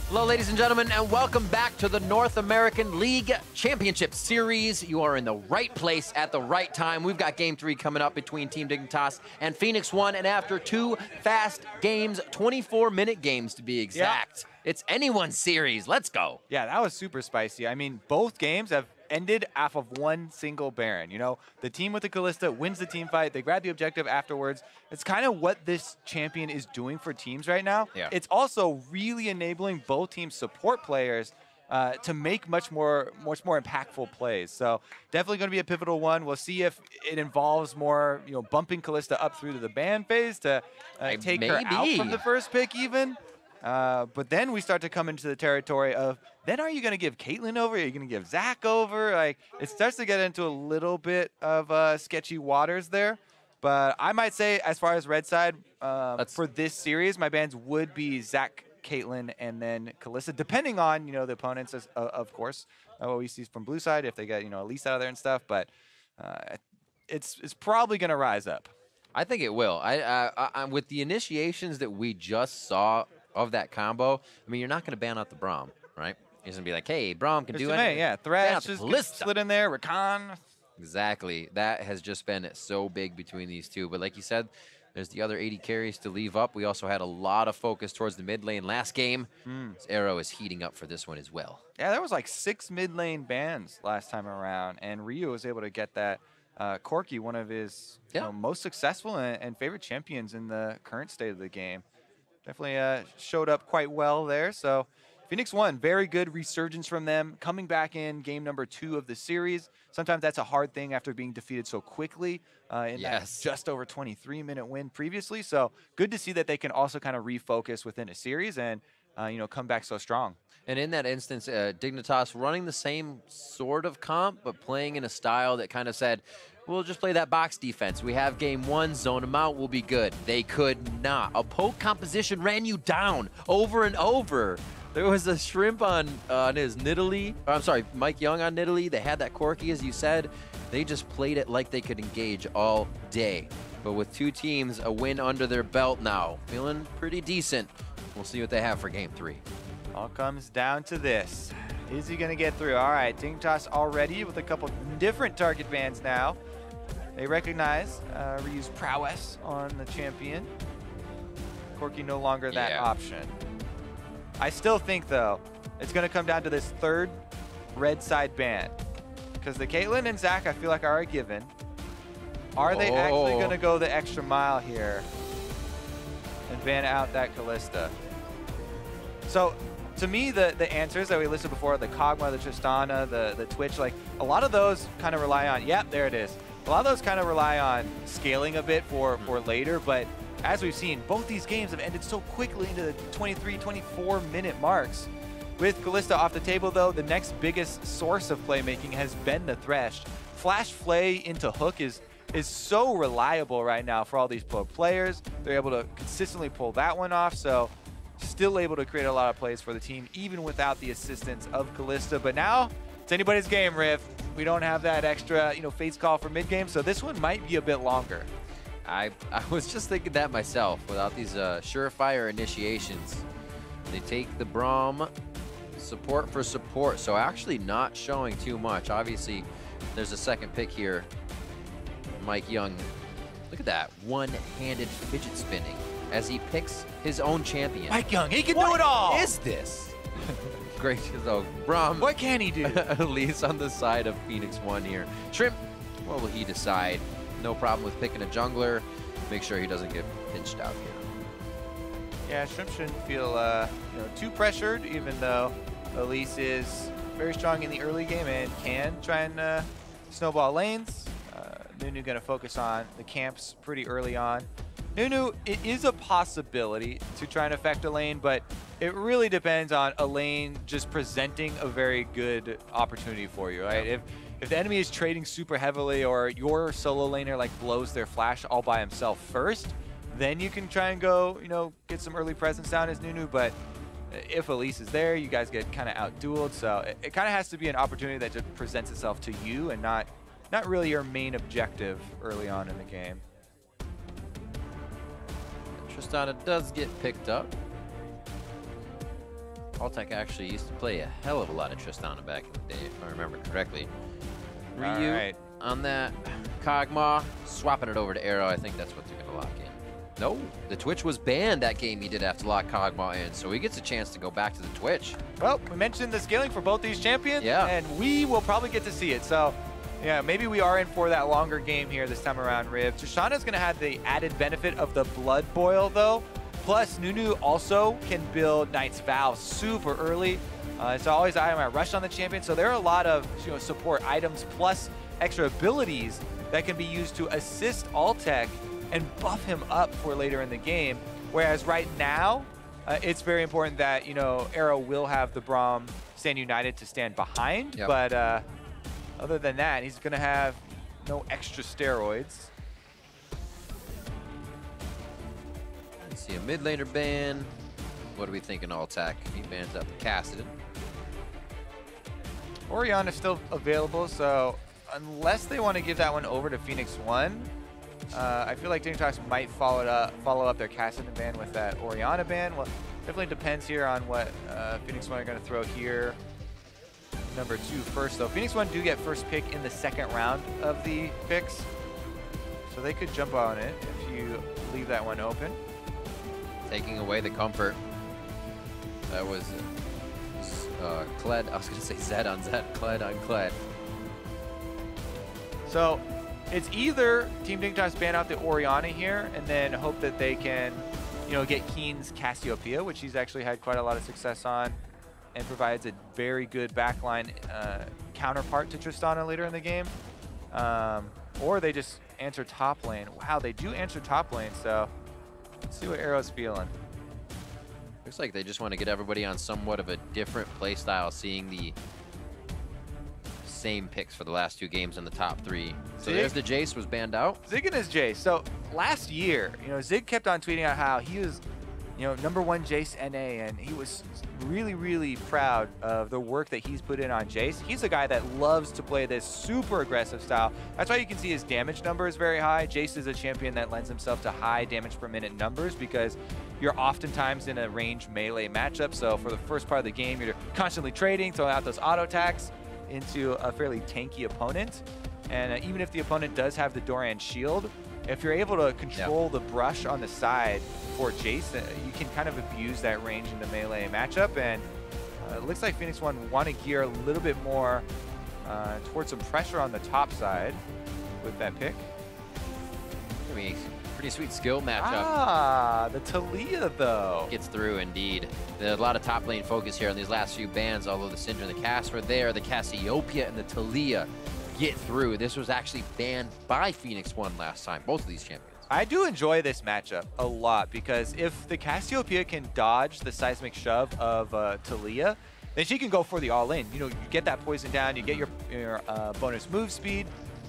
Hello, ladies and gentlemen, and welcome back to the North American League Championship Series. You are in the right place at the right time. We've got Game 3 coming up between Team Dignitas and Phoenix1, and after 2 fast games, 24-minute games to be exact, it's anyone's series. Let's go. Yeah, that was super spicy. I mean, both games have ended off of one single Baron. You know, the team with the Kalista wins the team fight. They grab the objective afterwards. It's kind of what this champion is doing for teams right now. Yeah. It's also really enabling both teams' support players to make much more impactful plays. So definitely going to be a pivotal one. We'll see if it involves more, you know, bumping Kalista up through to the ban phase to take her out from the first pick even. But then we start to come into the territory of, then are you going to give Caitlyn over? Are you going to give Zach over? Like, it starts to get into a little bit of sketchy waters there. But I might say, as far as red side, for this series, my bans would be Zach, Caitlyn, and then Kalista, depending on, you know, the opponents, of course, what we see from blue side, if they get, you know, Elise out of there and stuff. But it's probably going to rise up. I think it will. With the initiations that we just saw of that combo, I mean, you're not going to ban out the Braum, right? You're going to be like, hey, Braum can do anything. Yeah, Thresh just slid in there, Rakan. Exactly. That has just been so big between these two. But like you said, there's the other 80 carries to leave up. We also had a lot of focus towards the mid lane last game. This Arrow is heating up for this one as well. Yeah, there was like 6 mid lane bans last time around, and Ryu was able to get that. Corki, one of his you know, most successful and favorite champions in the current state of the game. Definitely showed up quite well there. So Phoenix1, very good resurgence from them, coming back in game number 2 of the series. Sometimes that's a hard thing after being defeated so quickly in that just over 23-minute win previously. So good to see that they can also kind of refocus within a series and you know, come back so strong. And in that instance, Dignitas running the same sort of comp, but playing in a style that kind of said, we'll just play that box defense. We have game 1, zone them out, we'll be good. They could not. A poke composition ran you down over and over. There was a shrimp on his Nidalee. I'm sorry, MikeYeung on Nidalee. They had that Corki, as you said. They just played it like they could engage all day. But with 2 teams, a win under their belt now, feeling pretty decent. We'll see what they have for game 3. All comes down to this. Is he going to get through? All right, Dignitas already with a couple different target bans now. They recognize Ryu's prowess on the champion. Corki no longer that option. I still think, though, it's going to come down to this 3rd red side ban. Because the Caitlyn and Zach, I feel like, are a given. Are they actually going to go the extra mile here and ban out that Kalista? So, to me, the answers that we listed before, the Kog'Maw, the Tristana, the Twitch, like, a lot of those kind of rely on, there it is. A lot of those kind of rely on scaling a bit for later, but as we've seen, both these games have ended so quickly into the 23, 24-minute marks. With Kalista off the table, though, the next biggest source of playmaking has been the Thresh. Flash Flay into Hook is so reliable right now for all these pro players. They're able to consistently pull that one off, so still able to create a lot of plays for the team, even without the assistance of Kalista. But now, it's anybody's game, Riv. We don't have that extra, you know, face call for mid-game, so this one might be a bit longer. I was just thinking that myself. Without these surefire initiations, they take the Braum support for support, so actually not showing too much. Obviously, there's a second pick here. MikeYeung, look at that one-handed fidget spinning as he picks his own champion. MikeYeung, he can do it all. What is this? Great. So Braum. What can he do? Elise on the side of Phoenix1 here. Shrimp, what will he decide? No problem with picking a jungler. Make sure he doesn't get pinched out here. Yeah, Shrimp shouldn't feel you know, too pressured, even though Elise is very strong in the early game and can try and snowball lanes. Nunu going to focus on the camps pretty early on. Nunu, it is a possibility to try and affect a lane, but it really depends on a lane just presenting a very good opportunity for you, right? Yep. If the enemy is trading super heavily or your solo laner like blows their flash all by himself first, then you can try and go, you know, get some early presence down as Nunu. But if Elise is there, you guys get kind of out-dueled. So it kind of has to be an opportunity that just presents itself to you and not really your main objective early on in the game. Tristana does get picked up. Altec actually used to play a hell of a lot of Tristana back in the day, if I remember correctly. Ryu right. on that Kog'Maw, swapping it over to Arrow. I think that's what they're going to lock in. No, the Twitch was banned that game. He did have to lock Kog'Maw in, so he gets a chance to go back to the Twitch. Well, we mentioned the scaling for both these champions, yeah, and we will probably get to see it. So, yeah, maybe we are in for that longer game here this time around, Riv. Tristana's going to have the added benefit of the Blood Boil, though. Plus, Nunu also can build Knight's Vow super early. It's always item I rush on the champion, so there are a lot of support items plus extra abilities that can be used to assist Altec and buff him up for later in the game. Whereas right now, it's very important that Arrow will have the Braum stand united to stand behind. Yep. But other than that, he's going to have no extra steroids. Let's see a mid laner ban. What are we thinking, Altec? He bans up Cassidy. Orianna is still available, so unless they want to give that one over to Phoenix1, I feel like Dignitas might follow up their Cassidy ban with that Orianna ban. Well, definitely depends here on what Phoenix1 are going to throw here. Number 2 first, though. Phoenix1 do get first pick in the second round of the picks, so they could jump on it if you leave that one open. Taking away the comfort. That was Kled. I was going to say Zed on Zed, Kled on Kled. So it's either Team Dignitas ban out the Orianna here and then hope that they can, get Keane's Cassiopeia, which he's actually had quite a lot of success on, and provides a very good backline counterpart to Tristana later in the game. Or they just answer top lane. Wow, they do answer top lane, so let's see what Arrow's feeling. Looks like they just want to get everybody on somewhat of a different play style, seeing the same picks for the last 2 games in the top 3. So there's the Jayce was banned out. Zig and his Jayce. So last year, Zig kept on tweeting out how he was, #1 Jayce NA, and he was really, really proud of the work that he's put in on Jayce. He's a guy that loves to play this super aggressive style. That's why you can see his damage number is very high. Jayce is a champion that lends himself to high damage per minute numbers because you're oftentimes in a range melee matchup. So for the first part of the game, you're constantly trading, throwing out those auto attacks into a fairly tanky opponent. And even if the opponent does have the Doran shield, if you're able to control the brush on the side for Jayce, you can kind of abuse that range in the melee matchup. And it looks like Phoenix1 want to gear a little bit more towards some pressure on the top side with that pick. I mean, pretty sweet skill matchup. Ah, the Taliyah, though. Gets through, indeed. There's a lot of top lane focus here on these last few bans, although the Syndra and the Cass were there. The Cassiopeia and the Taliyah get through. This was actually banned by Phoenix1 last time, both of these champions. I do enjoy this matchup a lot because if the Cassiopeia can dodge the seismic shove of Taliyah, then she can go for the all-in. You get that poison down, you get your bonus move speed,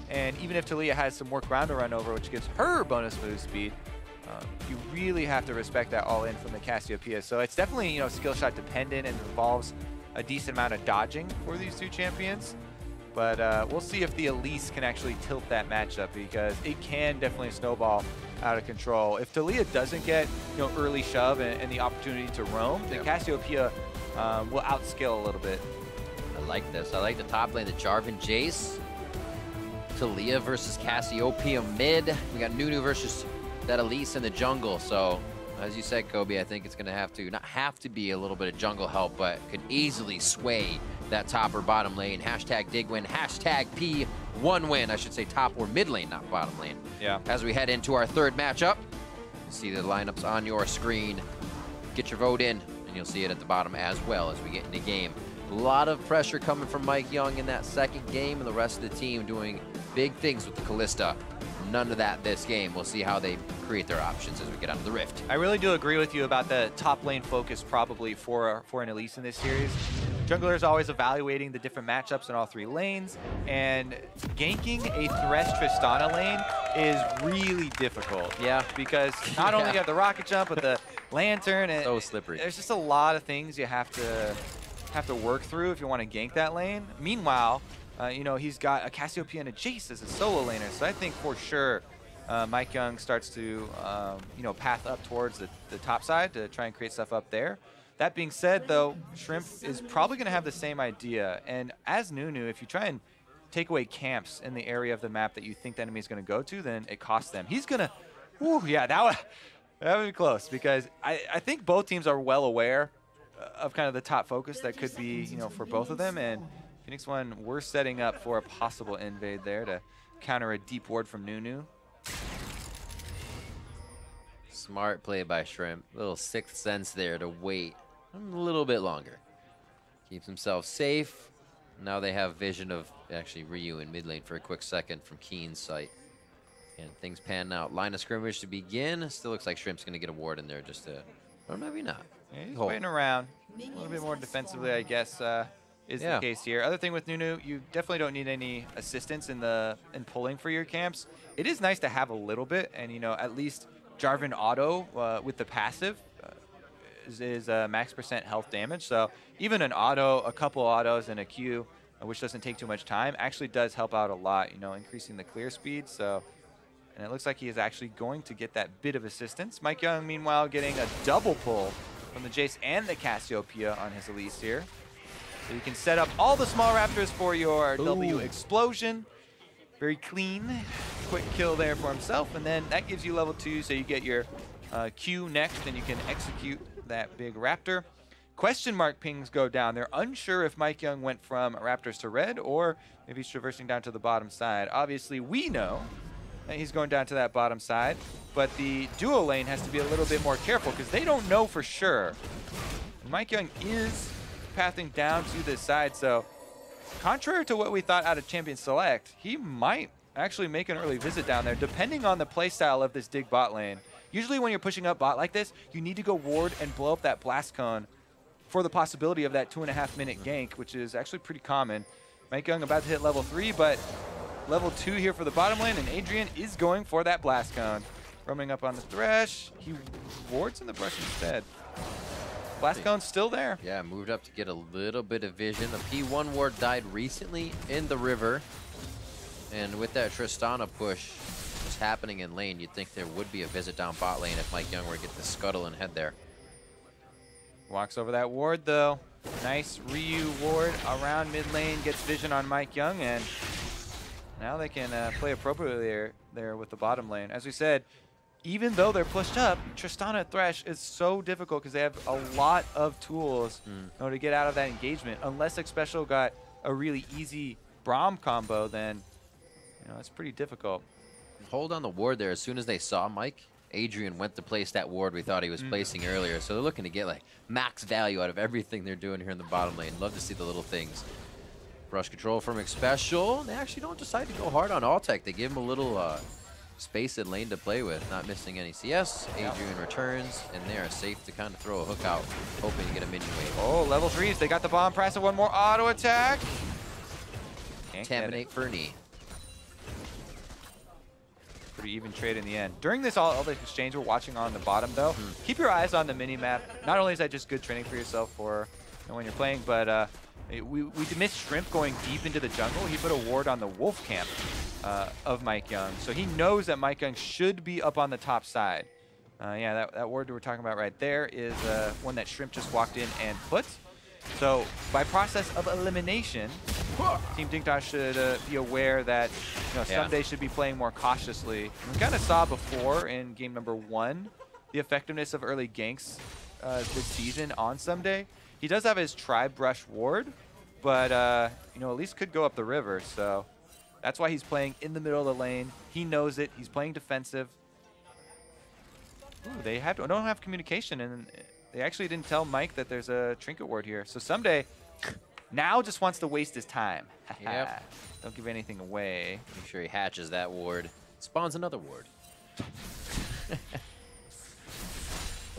and even if Taliyah has some more ground to run over, which gives her bonus move speed, you really have to respect that all-in from the Cassiopeia. So it's definitely skill shot dependent and involves a decent amount of dodging for these 2 champions. But we'll see if the Elise can actually tilt that matchup because it can definitely snowball out of control. If Taliyah doesn't get early shove and the opportunity to roam, the Cassiopeia will outscale a little bit. I like this. I like the top lane, the Jarvan Jayce. Taliyah versus Cassiopeia mid. We got Nunu versus that Elise in the jungle. So as you said, Kobe, I think it's going to not have to be a little bit of jungle help, but could easily sway that top or bottom lane. Hashtag dig win, hashtag P1 win. I should say top or mid lane, not bottom lane. Yeah. As we head into our 3rd matchup, you see the lineups on your screen. Get your vote in, and you'll see it at the bottom as well as we get into game. A lot of pressure coming from MikeYeung in that 2nd game, and the rest of the team doing big things with the Kalista. None of that this game. We'll see how they create their options as we get out of the Rift. I really do agree with you about the top lane focus probably for an Elise in this series. Jungler is always evaluating the different matchups in all 3 lanes, and ganking a Thresh Tristana lane is really difficult. Yeah. Because not only you have the rocket jump, but the lantern, and so slippery. There's just a lot of things you have to work through if you want to gank that lane. Meanwhile, he's got a Cassiopeia and a Jayce as a solo laner, so I think for sure MikeYeung starts to path up towards the top side to try and create stuff up there. That being said, though, Shrimp is probably going to have the same idea. And as Nunu, if you try and take away camps in the area of the map that you think the enemy is going to go to, then it costs them. He's going to, yeah, that would be close, because I think both teams are well aware of kind of the top focus that could be, you know, for both of them. And Phoenix1, we're setting up for a possible invade there to counter a deep ward from Nunu. Smart play by Shrimp. Little sixth sense there to wait a little bit longer. Keeps himself safe. Now they have vision of actually Ryu in mid lane for a quick second from Keane's site. And things pan out. Line of scrimmage to begin. Still looks like Shrimp's going to get a ward in there just to, or maybe not. Yeah, he's waiting around. A little bit more defensively, I guess, is the case here. Other thing with Nunu, you definitely don't need any assistance in pulling for your camps. It is nice to have a little bit, and, you know, at least Jarvan auto with the passive is max % health damage. So even an auto, a couple autos, and a Q, which doesn't take too much time, actually does help out a lot, you know, increasing the clear speed. So, and it looks like he is actually going to get that bit of assistance. MikeYeung, meanwhile, getting a double pull from the Jayce and the Cassiopeia on his Elise here. So you can set up all the small raptors for your W explosion. Very clean, quick kill there for himself, and then that gives you level 2, so you get your Q next, and you can execute that big raptor. Question mark pings go down. They're unsure if MikeYeung went from raptors to red, or if he's traversing down to the bottom side. Obviously, we know that he's going down to that bottom side, but the duo lane has to be a little bit more careful, because they don't know for sure. And MikeYeung is pathing down to this side, so contrary to what we thought out of Champion Select, he might actually make an early visit down there, depending on the playstyle of this dig bot lane. Usually when you're pushing up bot like this, you need to go ward and blow up that blast cone for the possibility of that 2.5-minute gank, which is actually pretty common. MikeYeung about to hit level 3, but level 2 here for the bottom lane, and Adrian is going for that blast cone. Roaming up on the Thresh, he wards in the brush instead. Blast cone's still there. Yeah, moved up to get a little bit of vision. The P1 ward died recently in the river. And with that Tristana push just happening in lane, you'd think there would be a visit down bot lane if MikeYeung were to get the scuttle and head there. Walks over that ward, though. Nice Ryu ward around mid lane, gets vision on MikeYeung, and now they can play appropriately there with the bottom lane. As we said, even though they're pushed up, Tristana Thresh is so difficult because they have a lot of tools to get out of that engagement. Unless Xpecial got a really easy Braum combo, then it's pretty difficult. Hold on the ward there. As soon as they saw Mike, Adrian went to place that ward we thought he was placing earlier. So they're looking to get like max value out of everything they're doing here in the bottom lane. Love to see the little things. Brush control from Xpecial. They actually don't decide to go hard on Altec. They give him a little space and lane to play with, not missing any CS. Adrian returns, and they are safe to kind of throw a hook out, hoping to get a minion wave. Oh, level 3s. They got the bomb press and one more auto attack. Contaminate for knee. Pretty even trade in the end. During this all-out exchange we're watching on the bottom, though, keep your eyes on the mini-map. Not only is that just good training for yourself for when you're playing, but we missed Shrimp going deep into the jungle. He put a ward on the wolf camp of MikeYeung. So he knows that MikeYeung should be up on the top side. Yeah, that ward that we're talking about right there is one that Shrimp just walked in and put. So by process of elimination, Team Dignitas should be aware that Ssumday should be playing more cautiously. We kind of saw before in game number 1 the effectiveness of early ganks this season on Ssumday. He does have his Tribe Brush ward, but Elise could go up the river, so that's why he's playing in the middle of the lane. He knows it. He's playing defensive. Ooh, they don't have communication, and they actually didn't tell Mike that there's a trinket ward here. So Ssumday now just wants to waste his time. Yep. Don't give anything away. Make sure he hatches that ward. Spawns another ward.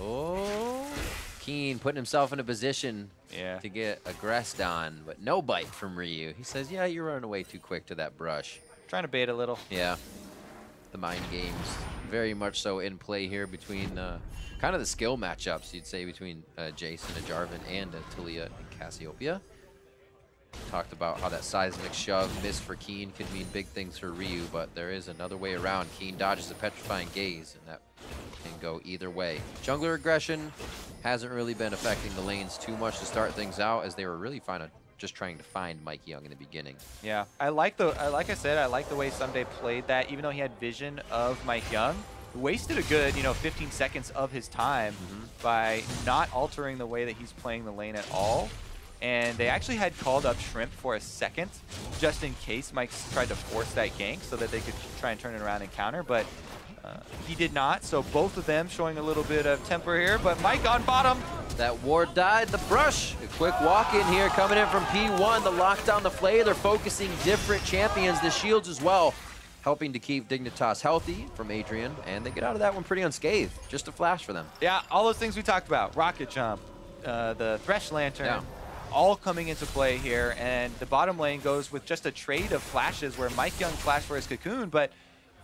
Oh, Keane putting himself in a position to get aggressed on, but no bite from Ryu. He says, yeah, you're running away too quick to that brush. Trying to bait a little. Yeah. The mind games very much so in play here between kind of the skill matchups, you'd say, between Jayce and a Jarvan and a Taliyah and Cassiopeia. Talked about how that seismic shove miss for Keane could mean big things for Ryu, but there is another way around. Keane dodges a petrifying gaze, and that can go either way. Jungler aggression hasn't really been affecting the lanes too much to start things out, as they were really just trying to find MikeYeung in the beginning. Yeah, like I said, I like the way Ssumday played that. Even though he had vision of MikeYeung, wasted a good 15 seconds of his time by not altering the way that he's playing the lane at all. And they actually had called up Shrimp for a second, just in case Mike tried to force that gank so that they could try and turn it around and counter, but he did not. So both of them showing a little bit of temper here, but Mike on bottom. That ward died, the brush. A quick walk in here coming in from P1, the lockdown, the flay. They're focusing different champions, the shields as well, helping to keep Dignitas healthy from Adrian, and they get out of that one pretty unscathed. Just a flash for them. Yeah, all those things we talked about, rocket jump, the Thresh lantern, all coming into play here, and the bottom lane goes with just a trade of flashes where MikeYeung flashed for his cocoon, but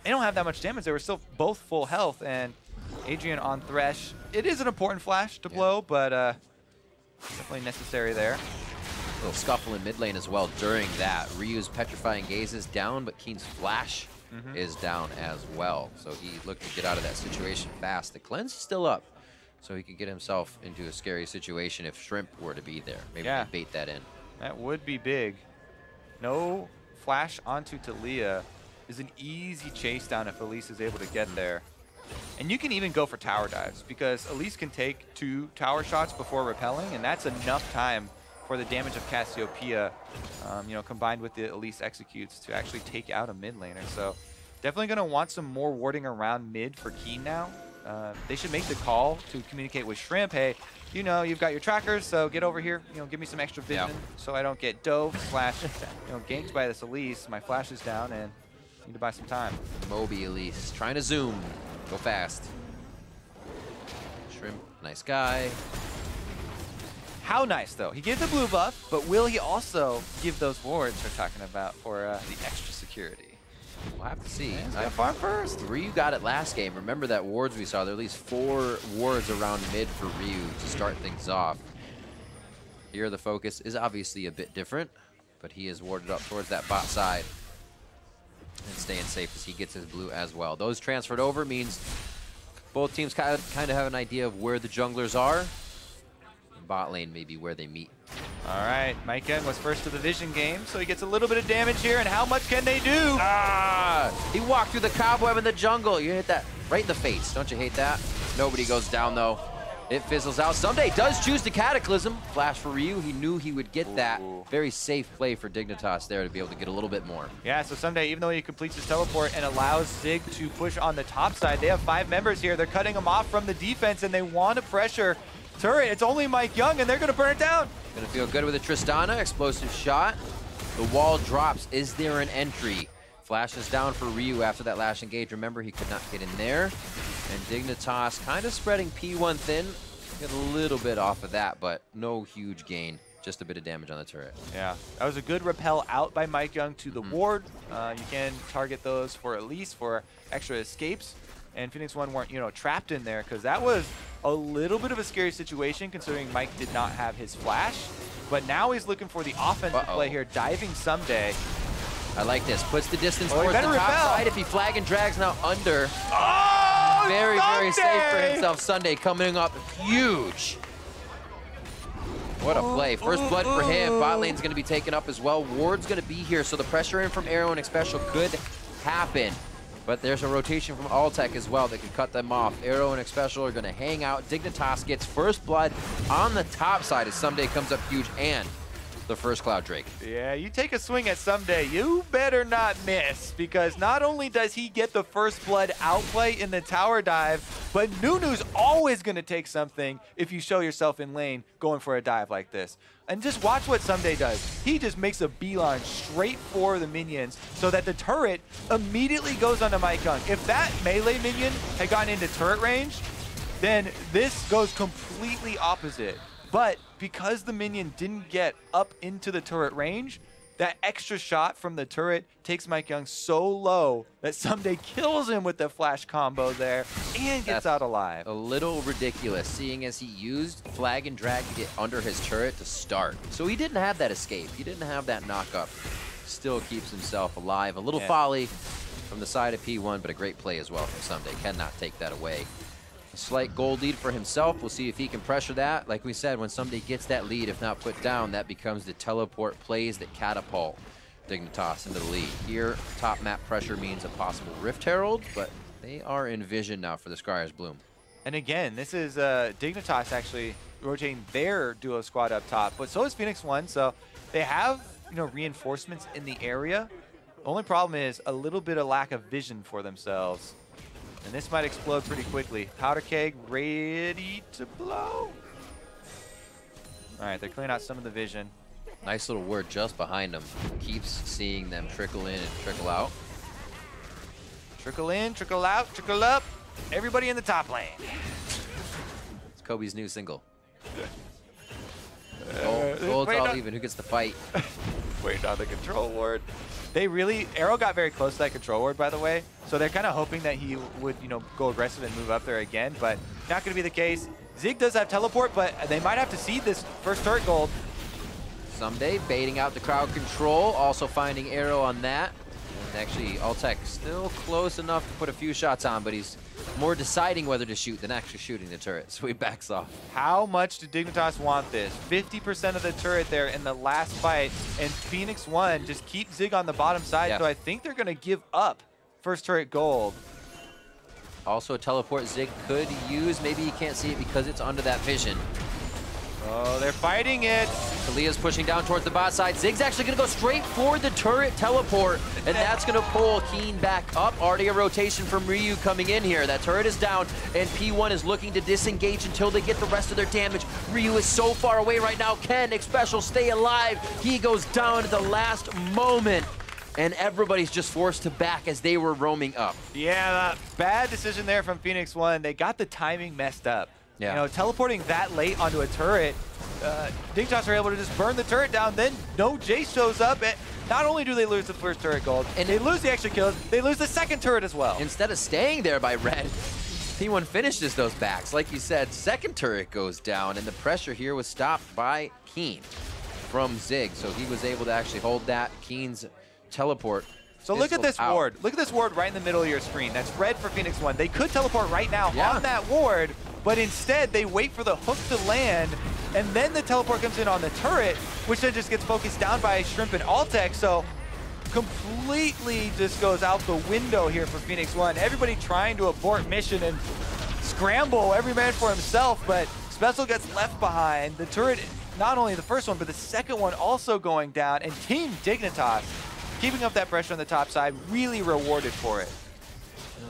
they don't have that much damage. They were still both full health, and Adrian on Thresh. It is an important flash to blow, but definitely necessary there. A little scuffle in mid lane as well during that. Ryu's petrifying gaze is down, but Keane's flash is down as well. So he looked to get out of that situation fast. The cleanse is still up, so he could get himself into a scary situation if Shrimp were to be there. Maybe they bait that in. That would be big. No flash onto Taliyah is an easy chase down if Elise is able to get there. And you can even go for tower dives, because Elise can take 2 tower shots before repelling, and that's enough time for the damage of Cassiopeia, combined with the Elise executes to actually take out a mid laner. So definitely going to want some more warding around mid for Keane now. They should make the call to communicate with Shrimp. Hey, you've got your trackers, so get over here. Give me some extra vision so I don't get dove / ganked by this Elise. My flash is down and need to buy some time. Moby Elise trying to zoom, go fast. Shrimp, nice guy. How nice, though. He gave the blue buff, but will he also give those wards we're talking about for the extra security? We'll have to see. He's got farm first. Ryu got it last game. Remember that wards we saw? There are at least 4 wards around mid for Ryu to start things off. Here the focus is obviously a bit different, but he is warded up towards that bot side and staying safe as he gets his blue as well. Those transferred over means both teams kind of have an idea of where the junglers are. Bot lane may be where they meet. All right, MikeYeung was first to the vision game, so he gets a little bit of damage here, and how much can they do? He walked through the cobweb in the jungle. You hit that right in the face. Don't you hate that? Nobody goes down, though. It fizzles out. Ssumday does choose to Cataclysm. Flash for Ryu. He knew he would get that. Very safe play for Dignitas there to be able to get a little bit more. Yeah, so Ssumday, even though he completes his teleport and allows Zig to push on the top side, they have 5 members here. They're cutting him off from the defense, and they want to pressure turret. It's only MikeYeung, and they're going to burn it down. Going to feel good with a Tristana. Explosive shot. The wall drops. Is there an entry? Flashes down for Ryu after that lash engage. Remember, he could not get in there. And Dignitas kind of spreading P1 thin. Get a little bit off of that, but no huge gain. Just a bit of damage on the turret. Yeah, that was a good repel out by MikeYeung to the ward. You can target those for Elise for extra escapes. And Phoenix1 weren't, trapped in there, because that was a little bit of a scary situation considering Mike did not have his flash. But now he's looking for the offensive play here, diving Ssumday. I like this. Puts the distance towards the top side. If he flag and drags now under. Very, very safe for himself. Ssumday coming up huge. What a play. First blood for him. Bot lane's going to be taken up as well. Ward's going to be here, so the pressure in from Arrow and Xpecial could happen. But there's a rotation from Altec as well that can cut them off. Arrow and Xpecial are going to hang out. Dignitas gets first blood on the top side as Ssumday comes up huge, and the first Cloud Drake. Yeah, you take a swing at Ssumday, you better not miss, because not only does he get the first blood outplay in the tower dive, but Nunu's always going to take something if you show yourself in lane going for a dive like this. And just watch what Ssumday does. He just makes a beeline straight for the minions so that the turret immediately goes onto MikeYeung. If that melee minion had gotten into turret range, then this goes completely opposite. But because the minion didn't get up into the turret range, that extra shot from the turret takes MikeYeung so low that Ssumday kills him with the flash combo there and gets out alive. A little ridiculous, seeing as he used flag and drag to get under his turret to start. So he didn't have that escape. He didn't have that knock-up. Still keeps himself alive. A little folly from the side of P1, but a great play as well from Ssumday. Cannot take that away. A slight gold lead for himself. We'll see if he can pressure that. Like we said, when Ssumday gets that lead, if not put down, that becomes the teleport plays that catapult Dignitas into the lead. Here, top map pressure means a possible Rift Herald, but they are in vision now for the Scryer's Bloom. And again, this is Dignitas actually rotating their duo squad up top, but so is Phoenix1, so they have reinforcements in the area. The only problem is a little bit of lack of vision for themselves. And this might explode pretty quickly. Powder keg ready to blow. All right, they're clearing out some of the vision. Nice little word just behind them. Keeps seeing them trickle in and trickle out. Trickle in, trickle out, trickle up. Everybody in the top lane. It's Kobe's new single. Gold's all even. Who gets the fight? Wait on the control ward. They really, Arrow got very close to that control ward, by the way. So they're kind of hoping that he would, go aggressive and move up there again, but not going to be the case. Zig does have teleport, but they might have to seed this first turret gold. Ssumday baiting out the crowd control, also finding Arrow on that. And actually, Altec still close enough to put a few shots on, but he's more deciding whether to shoot than actually shooting the turret, so he backs off. How much do Dignitas want this? 50% of the turret there in the last fight, and Phoenix1 just keep Zig on the bottom side, so I think they're going to give up first turret gold. Also a teleport Zig could use. Maybe he can't see it because it's under that vision. Oh, they're fighting it. Taliyah's pushing down towards the bot side. Zig's actually going to go straight for the turret teleport, and that's going to pull Keane back up. Already a rotation from Ryu coming in here. That turret is down, and P1 is looking to disengage until they get the rest of their damage. Ryu is so far away right now. Can Xpecial stay alive? He goes down at the last moment, and everybody's just forced to back as they were roaming up. Yeah, bad decision there from Phoenix1. They got the timing messed up. Yeah. Teleporting that late onto a turret, Dignitas are able to just burn the turret down, then no Jayce shows up, and not only do they lose the first turret gold, and they lose the extra kills, they lose the second turret as well. Instead of staying there by red, P1 finishes those backs. Like you said, second turret goes down, and the pressure here was stopped by Keane from Zig, so he was able to actually hold that. Keane's teleport. So look at this ward. Look at this ward right in the middle of your screen. That's red for Phoenix1. They could teleport right now on that ward, but instead they wait for the hook to land, and then the teleport comes in on the turret, which then just gets focused down by Shrimp and Altec. So completely just goes out the window here for Phoenix1. Everybody trying to abort mission and scramble, every man for himself, but Xpecial gets left behind. The turret, not only the first one, but the second one also going down, and Team Dignitas keeping up that pressure on the top side, really rewarded for it.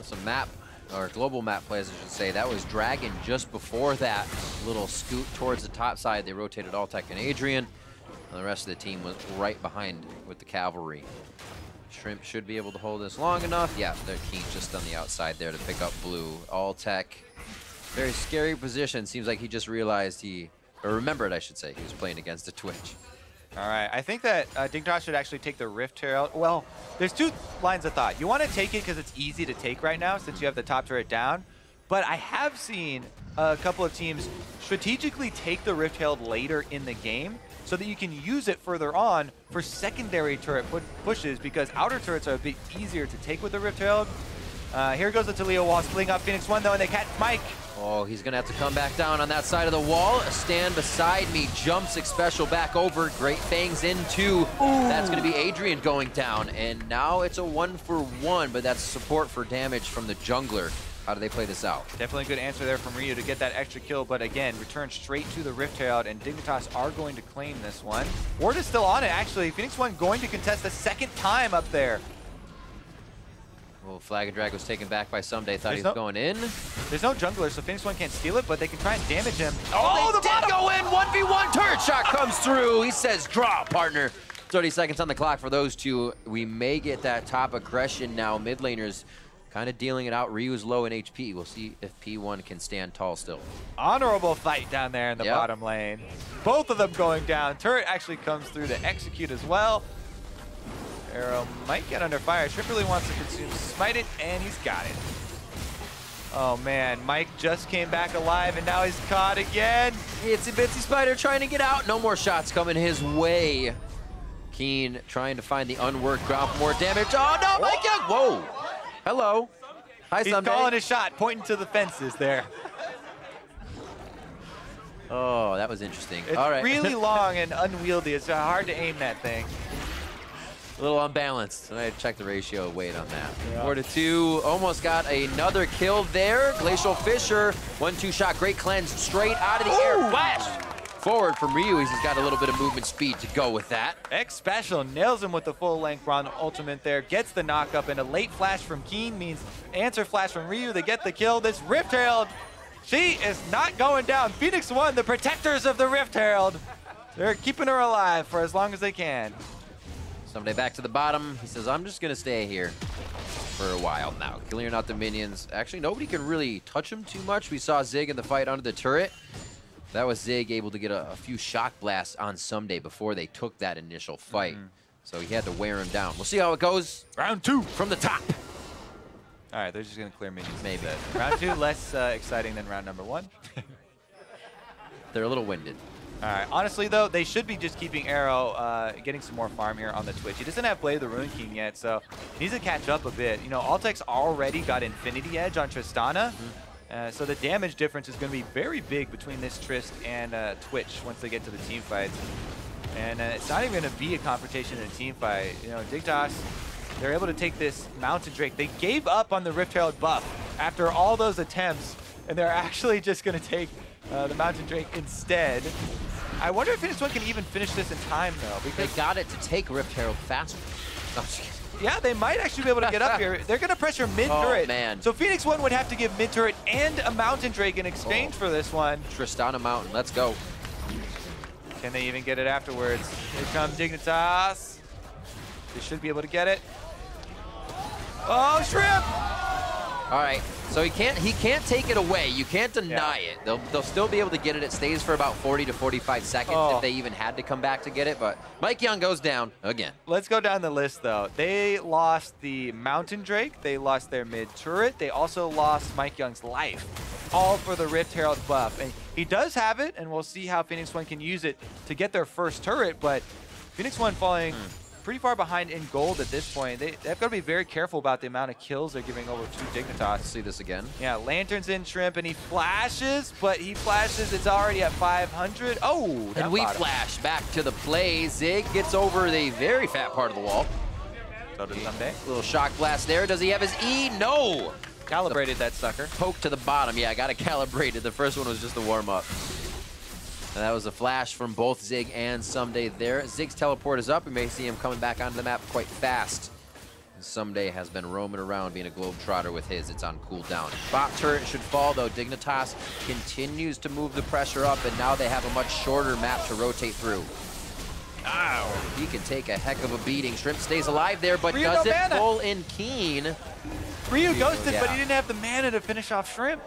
Some map, or global map plays, I should say. That was Dragon just before that little scoot towards the top side. They rotated Altec and Adrian, and the rest of the team was right behind with the cavalry. Shrimp should be able to hold this long enough. Yeah, they're Keane just on the outside there to pick up blue. Altec, very scary position. Seems like he just realized or remembered, I should say, he was playing against a Twitch. All right, I think that Dignitas should actually take the Rift Herald. Well, there's two lines of thought. You want to take it because it's easy to take right now since you have the top turret down. But I have seen a couple of teams strategically take the Rift Herald later in the game so that you can use it further on for secondary turret pushes, because outer turrets are a bit easier to take with the Rift Herald. Here goes the Taliyah wall splitting up Phoenix1 though, and they catch Mike. Oh, he's going to have to come back down on that side of the wall. Stand beside me, jumps Xpecial back over. Great Fangs into. That's going to be Adrian going down. And now it's a 1-for-1, but that's support for damage from the jungler. How do they play this out? Definitely a good answer there from Ryu to get that extra kill, but again, return straight to the Rift Herald, and Dignitas are going to claim this one. Ward is still on it, actually. Phoenix1 going to contest the second time up there. Well, Flag and Drag was taken back by Ssumday. Thought he was going in. There's no jungler, so Phoenix1 can't steal it, but they can try and damage him. Oh, they did go in! 1v1 turret shot comes through. He says, draw, partner. 30 seconds on the clock for those two. We may get that top aggression now. Mid laners kind of dealing it out. Ryu's low in HP. We'll see if P1 can stand tall still. Honorable fight down there in the bottom lane. Both of them going down. Turret actually comes through to execute as well. Arrow might get under fire. Shrimp really wants to consume Smite it, and he's got it. Oh man, Mike just came back alive, and now he's caught again. Itsy Bitsy Spider trying to get out. No more shots coming his way. Keane trying to find the unworked ground for more damage. Oh no, MikeYeung! Whoa! Hello. Hi, He's Ssumday. calling his shot, pointing to the fences there. Oh, that was interesting. It's All right. really long and unwieldy. It's hard to aim that thing. A little unbalanced. And I had to check the ratio weight on that. Yeah. 4-2. Almost got another kill there. Glacial Fisher. 1-2 shot. Great cleanse straight out of the air. Flash forward from Ryu. He's got a little bit of movement speed to go with that. Xpecial nails him with the full length Braum ultimate there. Gets the knock up, and a late flash from Keane means answer flash from Ryu. They get the kill. This Rift Herald, she is not going down. Phoenix1, the protectors of the Rift Herald. They're keeping her alive for as long as they can. Ssumday back to the bottom. He says, I'm just going to stay here for a while now. Clearing out the minions. Actually, nobody can really touch him too much. We saw Zig in the fight under the turret. That was Zig able to get a few shock blasts on Ssumday before they took that initial fight. So he had to wear him down. We'll see how it goes. Round 2 from the top. All right, they're just going to clear minions. Maybe. Round 2, less exciting than round number 1. They're a little winded. All right, honestly though, they should be just keeping Arrow getting some more farm here on the Twitch. He doesn't have Blade of the Ruin King yet, so he needs to catch up a bit. You know, Altec's already got Infinity Edge on Tristana, so the damage difference is going to be very big between this Trist and Twitch once they get to the team fights. And it's not even going to be a confrontation in a team fight. You know, Dignitas, they're able to take this Mountain Drake. They gave up on the Rift Herald buff after all those attempts, and they're actually just going to take the Mountain Drake instead. I wonder if Phoenix1 can even finish this in time, though. Because they got it to take Rift Herald faster. Yeah, they might actually be able to get up here. They're going to pressure mid-turret. Oh, man. So Phoenix1 would have to give mid-turret and a Mountain Drake in exchange for this one. Tristana Mountain, let's go. Can they even get it afterwards? Here comes Dignitas. They should be able to get it. Oh, Shrimp! All right, so he can't take it away. You can't deny it. They'll still be able to get it. It stays for about 40 to 45 seconds if they even had to come back to get it, but MikeYeung goes down again. Let's go down the list, though. They lost the Mountain Drake. They lost their mid-turret. They also lost MikeYeung's life, all for the Rift Herald buff. And he does have it, and we'll see how Phoenix1 can use it to get their first turret, but Phoenix1 falling pretty far behind in gold at this point. They've got to be very careful about the amount of kills they're giving over to Dignitas. Let's see this again. Yeah, Lanterns in Shrimp, and he flashes, but he flashes, it's already at 500. Oh, and we flash back to the play. Zig gets over the very fat part of the wall. So does Ssumday. Little shock blast there. Does he have his E? No! Calibrated that sucker. Poke to the bottom. Yeah, I got it calibrated. The first one was just a warm-up. And that was a flash from both Zig and Ssumday there. Zig's teleport is up. We may see him coming back onto the map quite fast. Ssumday has been roaming around being a globetrotter with his. It's on cooldown. Bot turret should fall, though. Dignitas continues to move the pressure up, and now they have a much shorter map to rotate through. Ow! He can take a heck of a beating. Shrimp stays alive there, but doesn't pull in Keane. Ryu ghosted, but he didn't have the mana to finish off Shrimp.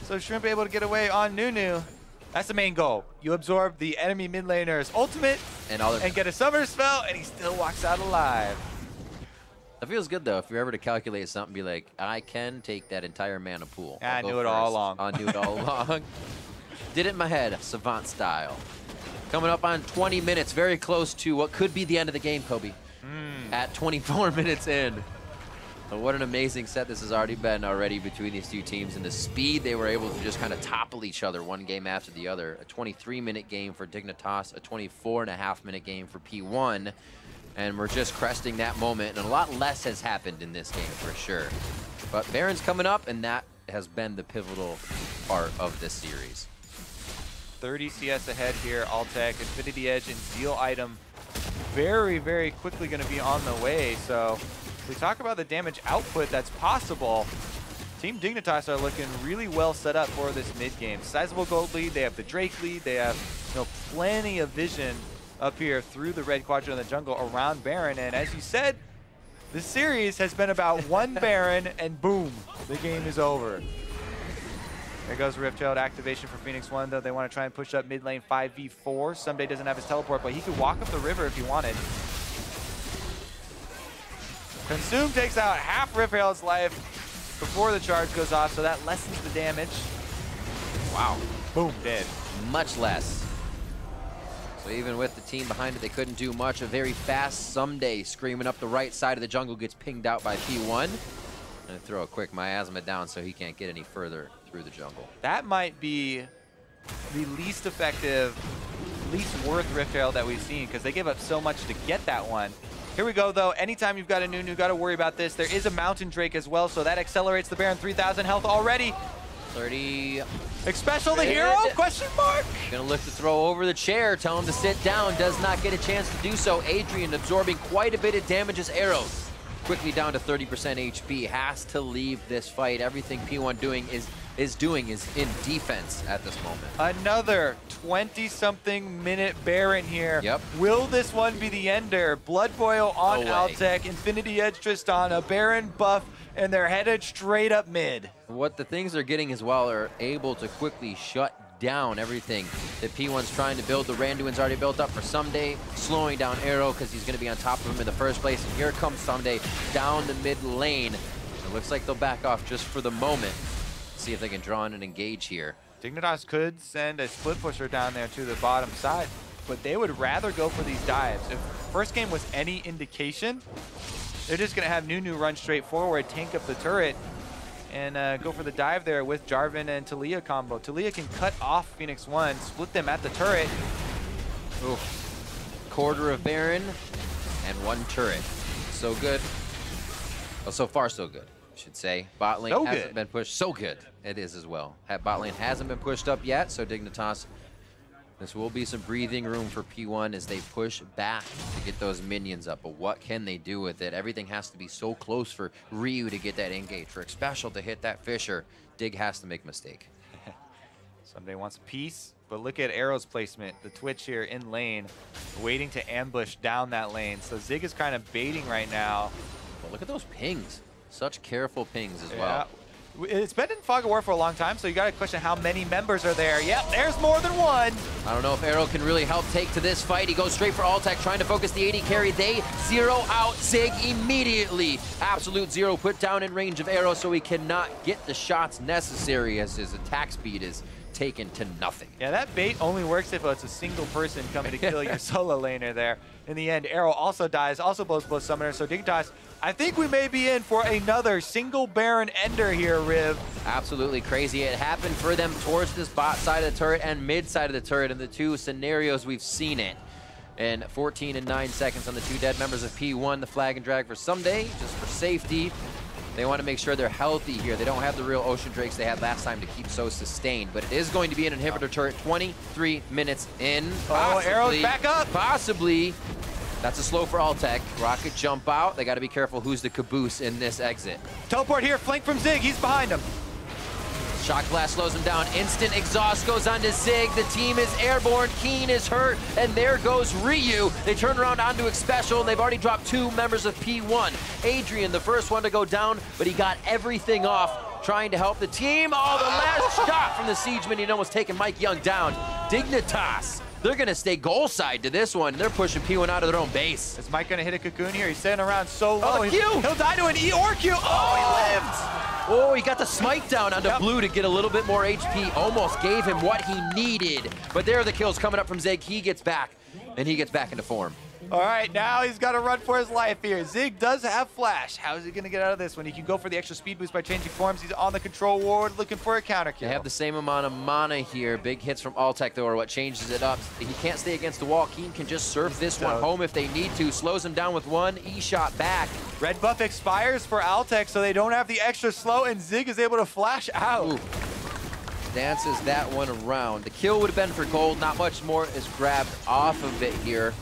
So Shrimp able to get away on Nunu. That's the main goal. You absorb the enemy mid laner's ultimate and get a summer spell, and he still walks out alive. That feels good, though, if you're ever to calculate something, be like, I can take that entire mana pool. I knew it all along. I knew it all along. Did it in my head, Savant style. Coming up on 20 minutes, very close to what could be the end of the game, Kobe. At 24 minutes in. But what an amazing set this has already been between these two teams, and the speed they were able to just kind of topple each other one game after the other. A 23-minute game for Dignitas, a 24.5-minute game for P1, and we're just cresting that moment, and a lot less has happened in this game for sure. But Baron's coming up, and that has been the pivotal part of this series. 30 CS ahead here, Altec, Infinity Edge, and Zeal item very, very quickly going to be on the way, so we talk about the damage output that's possible. Team Dignitas are looking really well set up for this mid game. Sizable gold lead, they have the Drake lead, they have plenty of vision up here through the red quadrant of the jungle around Baron, and as you said, this series has been about one Baron and boom, the game is over. There goes Rift Herald activation for Phoenix1, though they want to try and push up mid lane 5v4. Ssumday doesn't have his teleport, but he could walk up the river if he wanted. Consume takes out half Rifrail's life before the charge goes off, so that lessens the damage. Wow. Boom, dead. Much less. So even with the team behind it, they couldn't do much. A very fast Ssumday screaming up the right side of the jungle gets pinged out by P1. And throw a quick miasma down so he can't get any further through the jungle. That might be the least effective, least worth Rifrail that we've seen, because they gave up so much to get that one. Here we go, though. Anytime you've got a Nunu, got to worry about this. There is a Mountain Drake as well, so that accelerates the Baron. 3,000 health already. 30. Xpecial the hero? Question mark. Gonna look to throw over the chair, tell him to sit down. Does not get a chance to do so. Adrian absorbing quite a bit of damage as arrows. Quickly down to 30% HP. Has to leave this fight. Everything P1 is doing is in defense at this moment. Another 20-something minute Baron here. Yep. Will this one be the ender? Blood Boil on Altec, Infinity Edge Tristana, Baron buff, and they're headed straight up mid. What the things they're getting as well are able to quickly shut down everything that P1's trying to build. The Randuin's already built up for Ssumday, slowing down Arrow because he's going to be on top of him in the first place. And here comes Ssumday down the mid lane. It looks like they'll back off just for the moment. See if they can draw in and engage here. Dignitas could send a split pusher down there to the bottom side, but they would rather go for these dives. If first game was any indication, they're just going to have Nunu run straight forward, tank up the turret, and go for the dive there with Jarvan and Taliyah combo. Taliyah can cut off Phoenix1, split them at the turret. Oof. Quarter of Baron and one turret. So good. Well, so far so good, I should say. Bot lane hasn't been pushed. So good. It is as well. Bot lane hasn't been pushed up yet, so Dignitas, this will be some breathing room for P1 as they push back to get those minions up. But what can they do with it? Everything has to be so close for Ryu to get that engage, for Xpecial to hit that Fisher. Dig has to make a mistake. Ssumday wants a piece, but look at Arrow's placement. The Twitch here in lane, waiting to ambush down that lane. So Zig is kind of baiting right now. But look at those pings. Such careful pings as well. It's been in Fog of War for a long time, so you got to question how many members are there. Yep, there's more than one. I don't know if Arrow can really help take to this fight. He goes straight for Altec, trying to focus the AD carry. They zero out Zig immediately. Absolute zero put down in range of Arrow, so he cannot get the shots necessary as his attack speed is taken to nothing. Yeah, that bait only works if it's a single person coming to kill your solo laner there. In the end, Arrow also dies, also blows both summoners. So Dignitas, I think we may be in for another single Baron ender here, Riv. Absolutely crazy. It happened for them towards this bot side of the turret and mid side of the turret. In the two scenarios, we've seen it. And 14 and 9 seconds on the two dead members of P1. The flag and drag for Ssumday, just for safety. They want to make sure they're healthy here. They don't have the real Ocean Drakes they had last time to keep so sustained. But it is going to be an inhibitor turret 23 minutes in. Oh, Arrow's back up. Possibly. That's a slow for Altec. Rocket jump out. They got to be careful who's the caboose in this exit. Teleport here, flank from Zig. He's behind him. Shock Blast slows him down. Instant exhaust goes onto Zig. The team is airborne. Keane is hurt. And there goes Ryu. They turn around onto Xpecial, and they've already dropped two members of P1. Adrian, the first one to go down, but he got everything off trying to help the team. Oh, the last shot from the Siege minion almost taking MikeYeung down. Dignitas, they're going to stay goal side to this one. They're pushing P1 out of their own base. Is Mike going to hit a cocoon here? He's sitting around so low. Oh, the Q! He'll die to an E or Q. Oh, he lived. Oh, he got the smite down onto Blue to get a little bit more HP. Almost gave him what he needed. But there are the kills coming up from Zig. He gets back, and he gets back into form. All right, now he's got to run for his life here. Zig does have flash. How is he going to get out of this one? He can go for the extra speed boost by changing forms. He's on the control ward looking for a counter kill. They have the same amount of mana here. Big hits from Altec, though, are what changes it up. He can't stay against the wall. Keane can just surf this one home if they need to. Slows him down with one E-shot back. Red buff expires for Altec, so they don't have the extra slow, and Zig is able to flash out. Ooh. Dances that one around. The kill would have been for gold. Not much more is grabbed off of it here.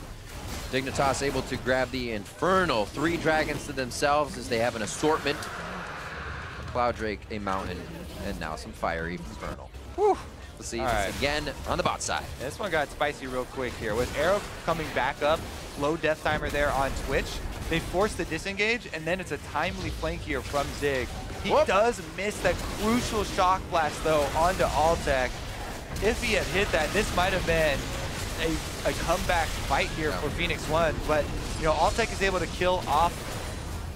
Dignitas able to grab the Infernal. 3 dragons to themselves as they have an assortment. A Cloud Drake, a Mountain, and now some Fiery Infernal. Whew. Let's see this again on the bot side. Yeah, this one got spicy real quick here. With Arrow coming back up, low death timer there on Twitch, they force the disengage, and then it's a timely flank here from Zig. He does miss that crucial shock blast, though, onto Altec. If he had hit that, this might have been a comeback fight here for Phoenix1, but you know, Altec is able to kill off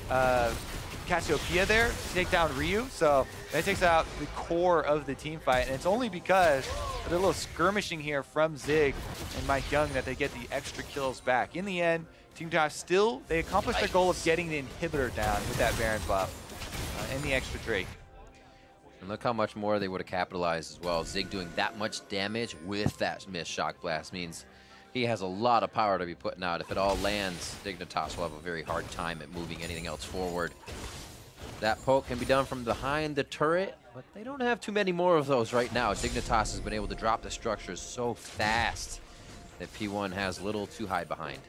Cassiopeia there to take down Ryu, so that takes out the core of the team fight, and it's only because of the little skirmishing here from Zig and MikeYeung that they get the extra kills back. In the end, Dignitas still, they accomplished their goal of getting the inhibitor down with that Baron buff and the extra Drake. And look how much more they would have capitalized as well. Zig doing that much damage with that missed shock blast means he has a lot of power to be putting out. If it all lands, Dignitas will have a very hard time at moving anything else forward. That poke can be done from behind the turret, but they don't have too many more of those right now. Dignitas has been able to drop the structures so fast that P1 has little to hide behind.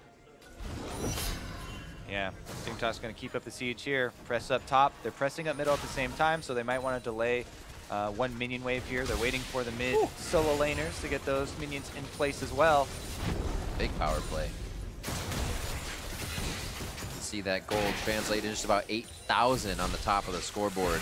Yeah, Dignitas going to keep up the siege here. Press up top. They're pressing up middle at the same time, so they might want to delay one minion wave here. They're waiting for the mid solo laners to get those minions in place as well. Big power play. See that gold translated just about 8,000 on the top of the scoreboard.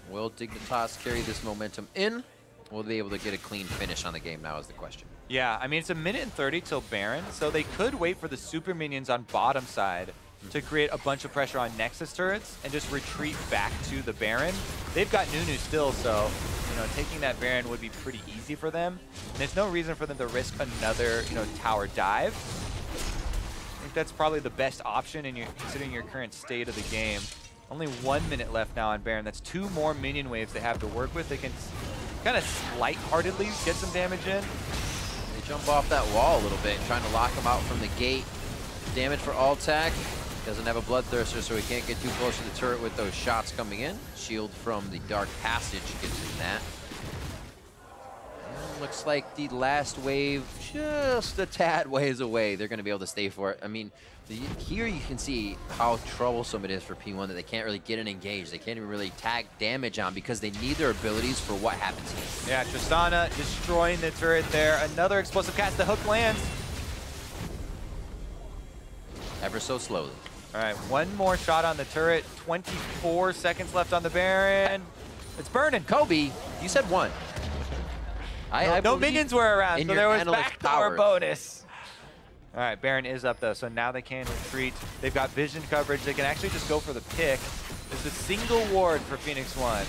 Will Dignitas carry this momentum in? Will they be able to get a clean finish on the game now is the question. Yeah, I mean, it's 1:30 till Baron, so they could wait for the super minions on bottom side to create a bunch of pressure on Nexus turrets and just retreat back to the Baron. They've got Nunu still, so taking that Baron would be pretty easy for them. And there's no reason for them to risk another tower dive. I think that's probably the best option in considering your current state of the game. Only 1 minute left now on Baron. That's 2 more minion waves they have to work with. They can kind of lightheartedly get some damage in. They jump off that wall a little bit, trying to lock him out from the gate. Damage for Altec. Doesn't have a Bloodthirster, so he can't get too close to the turret with those shots coming in. Shield from the Dark Passage gets in that. Looks like the last wave just a tad ways away. They're going to be able to stay for it. I mean, here you can see how troublesome it is for P1 that they can't really get an engage. They can't even really tag damage on because they need their abilities for what happens here. Yeah, Tristana destroying the turret there. Another explosive cast. The hook lands. Ever so slowly. All right, one more shot on the turret. 24 seconds left on the Baron. It's burning. Kobe, you said 1. No minions were around, so there was backdoor bonus. All right, Baron is up, though, so now they can retreat. They've got vision coverage. They can actually just go for the pick. There's a single ward for Phoenix1,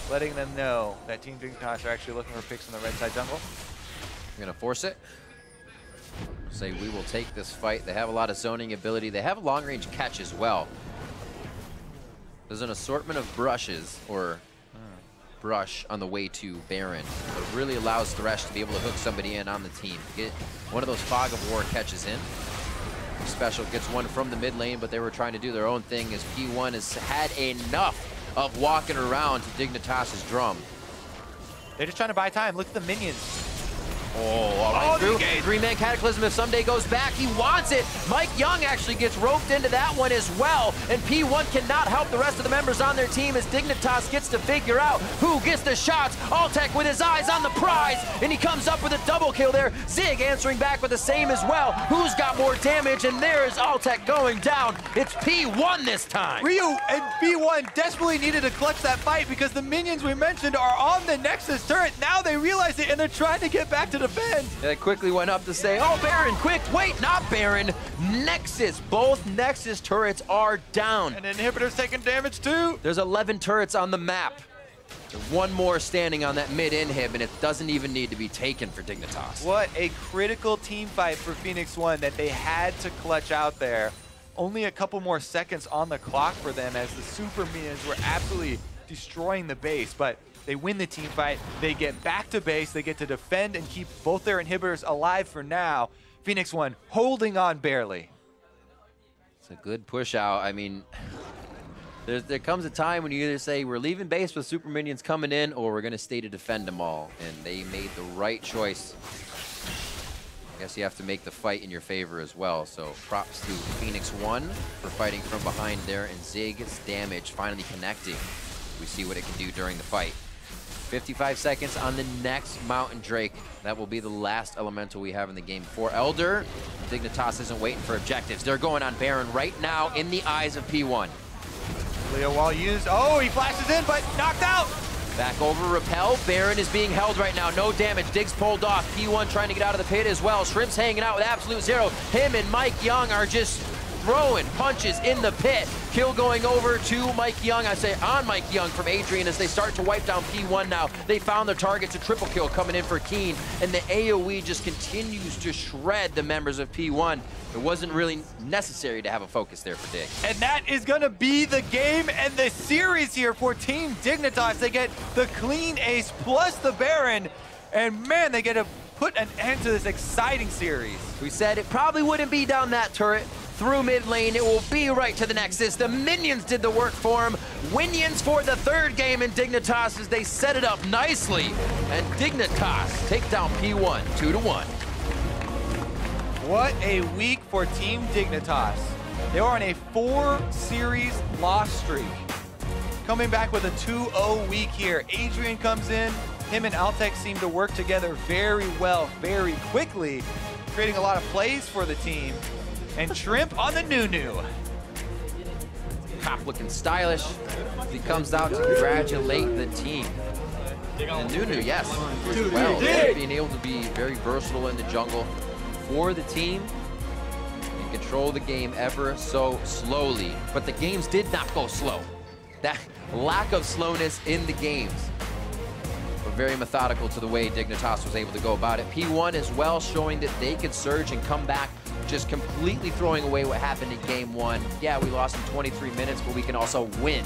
letting them know that Team Dignitas are actually looking for picks on the red side jungle. We're going to force it. Say we will take this fight. They have a lot of zoning ability. They have a long-range catch as well. There's an assortment of brushes, or brush on the way to Baron. It really allows Thresh to be able to hook somebody in on the team. Get one of those Fog of War catches in. Xpecial gets one from the mid lane, but they were trying to do their own thing as P1 has had enough of walking around to Dignitas' drum. They're just trying to buy time. Look at the minions. Oh, all right through. 3-man Cataclysm. If Ssumday goes back, he wants it. MikeYeung actually gets roped into that one as well. And P1 cannot help the rest of the members on their team as Dignitas gets to figure out who gets the shots. Altec with his eyes on the prize, and he comes up with a double kill there. Zig answering back with the same as well. Who's got more damage? And there is Altec going down. It's P1 this time. Ryu and P1 desperately needed to clutch that fight because the minions we mentioned are on the Nexus turret. Now they realize it, and they're trying to get back to defend. They quickly went up to say, oh, Baron, quick, wait, not Baron, Nexus. Both Nexus turrets are down. And Inhibitor's taking damage too. There's 11 turrets on the map. There's one more standing on that mid-inhib, and it doesn't even need to be taken for Dignitas. What a critical team fight for Phoenix1 that they had to clutch out there. Only a couple more seconds on the clock for them as the super minions were absolutely destroying the base, but they win the team fight, they get back to base, they get to defend and keep both their inhibitors alive for now. Phoenix1 holding on barely. It's a good push out. I mean, there comes a time when you either say we're leaving base with super minions coming in or we're going to stay to defend them all. And they made the right choice. I guess you have to make the fight in your favor as well. So props to Phoenix1 for fighting from behind there, and Zig's damage finally connecting. We see what it can do during the fight. 55 seconds on the next Mountain Drake. That will be the last elemental we have in the game. For Elder, Dignitas isn't waiting for objectives. They're going on Baron right now in the eyes of P1. Leo wall used. Oh, he flashes in, but knocked out. Back over Repel. Baron is being held right now. No damage. Diggs pulled off. P1 trying to get out of the pit as well. Shrimp's hanging out with absolute zero. Him and MikeYeung are just throwing punches in the pit. Kill going over to MikeYeung. I say on MikeYeung from Adrian as they start to wipe down P1 now. They found their targets, a triple kill coming in for Keane, and the AoE just continues to shred the members of P1. It wasn't really necessary to have a focus there for Dig. And that is going to be the game and the series here for Team Dignitas. They get the clean ace plus the Baron, and man, they get to put an end to this exciting series. We said it probably wouldn't be down that turret through mid lane. It will be right to the Nexus. The minions did the work for him. Winions for the third game in Dignitas as they set it up nicely. And Dignitas take down P1 2-1. What a week for Team Dignitas. They are on a 4-series loss streak. Coming back with a 2-0 week here. Adrian comes in. Him and Altec seem to work together very well, very quickly, creating a lot of plays for the team. And Shrimp on the Nunu. Cop looking stylish. He comes out to congratulate the team. And Nunu, yes, as well, being able to be very versatile in the jungle for the team and control the game ever so slowly. But the games did not go slow. That lack of slowness in the games. But very methodical to the way Dignitas was able to go about it. P1 as well, showing that they could surge and come back, just completely throwing away what happened in game 1. Yeah, we lost in 23 minutes, but we can also win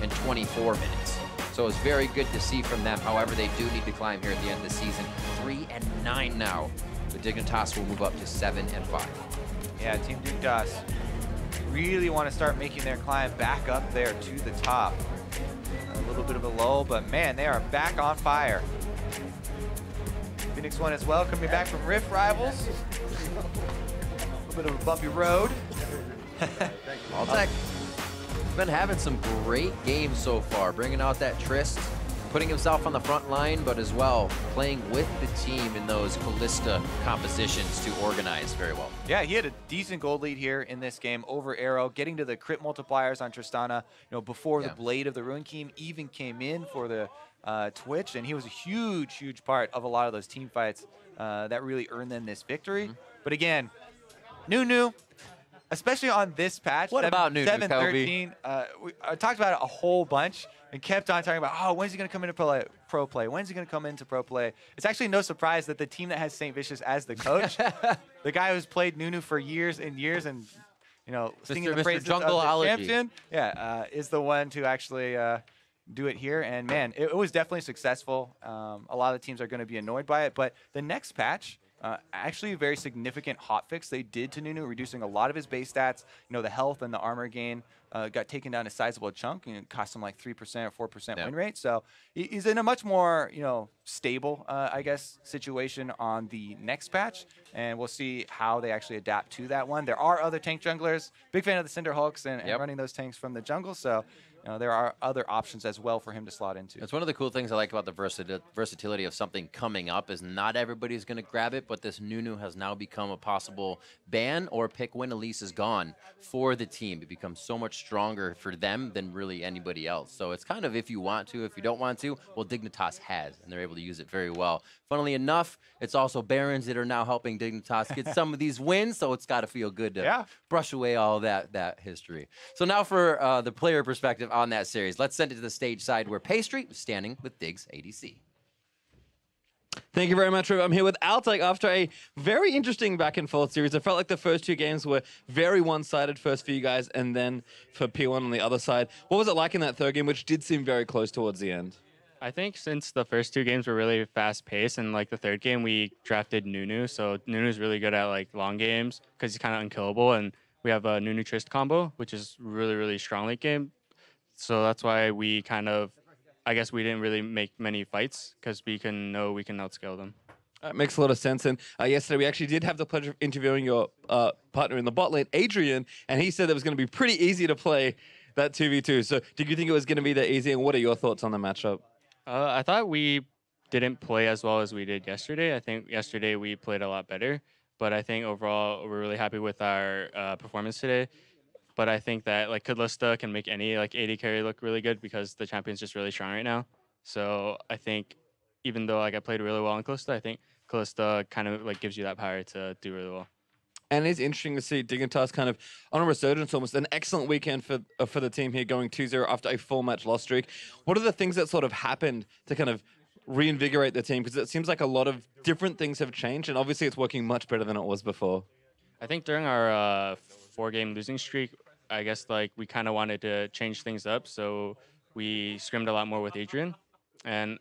in 24 minutes. So it's very good to see from them. However, they do need to climb here at the end of the season. 3-9 now. But Dignitas will move up to 7-5. Yeah, Team Dignitas really want to start making their climb back up there to the top. A little bit of a lull, but man, they are back on fire. Phoenix1 as well, coming back from Rift Rivals. A little bit of a bumpy road. Altec been having some great games so far, bringing out that Trist, putting himself on the front line, but as well playing with the team in those Callista compositions to organize very well. Yeah, he had a decent gold lead here in this game over Arrow, getting to the crit multipliers on Tristana, before the Blade of the Ruin King even came in for the Twitch, and he was a huge part of a lot of those team fights that really earned them this victory. But again, Nunu, especially on this patch, what about Nunu, 7-13, I talked about it a whole bunch and kept on talking about, oh, when's he going to come into pro play? When's he going to come into pro play? It's actually no surprise that the team that has St. Vicious as the coach, the guy who's played Nunu for years and years and, singing the praises of the champion, is the one to actually do it here. And man, it was definitely successful. A lot of the teams are going to be annoyed by it, but the next patch, actually a very significant hotfix they did to Nunu, reducing a lot of his base stats. The health and the armor gain got taken down a sizable chunk, and it cost him like 3% or 4% win rate. So he's in a much more stable, I guess, situation on the next patch, and we'll see how they actually adapt to that one. There are other tank junglers. Big fan of the Cinder Hulks and running those tanks from the jungle. So there are other options as well for him to slot into. It's one of the cool things I like about the versatility of something coming up is not everybody's going to grab it, but this Nunu has now become a possible ban or pick when Elise is gone for the team. It becomes so much stronger for them than really anybody else. So it's kind of if you want to, if you don't want to, well, Dignitas has, and they're able to use it very well. Funnily enough, it's also Barons that are now helping Dignitas get some of these wins, so it's got to feel good to brush away all that history. So now for the player perspective on that series, let's send it to the stage side where Pastry is standing with Dig's ADC. Thank you very much, Riv. I'm here with Altec after a very interesting back and forth series. I felt like the first two games were very one-sided, first for you guys, and then for P1 on the other side. What was it like in that third game, which did seem very close towards the end? I think since the first two games were really fast-paced, and like the third game we drafted Nunu, so Nunu's really good at like long games because he's kind of unkillable, and we have a Nunu Trist combo, which is really strong late game. So that's why we I guess we didn't really make many fights because we know we can outscale them. That makes a lot of sense. And yesterday we actually did have the pleasure of interviewing your partner in the bot lane, Adrian, and he said it was going to be pretty easy to play that 2v2. So did you think it was going to be that easy, and what are your thoughts on the matchup? I thought we didn't play as well as we did yesterday. I think yesterday we played a lot better, but I think overall we're really happy with our performance today. But I think that like Callista can make any like AD carry look really good because the champion's just really strong right now. So I think even though like I played really well on Callista, I think Callista kind of like gives you that power to do really well. And it's interesting to see Dignitas kind of on a resurgence, almost an excellent weekend for the team here, going 2-0 after a full match loss streak. What are the things that sort of happened to kind of reinvigorate the team? Because it seems like a lot of different things have changed, and obviously it's working much better than it was before. I think during our 4-game losing streak, I guess like we kind of wanted to change things up, so we scrimmed a lot more with Adrian, and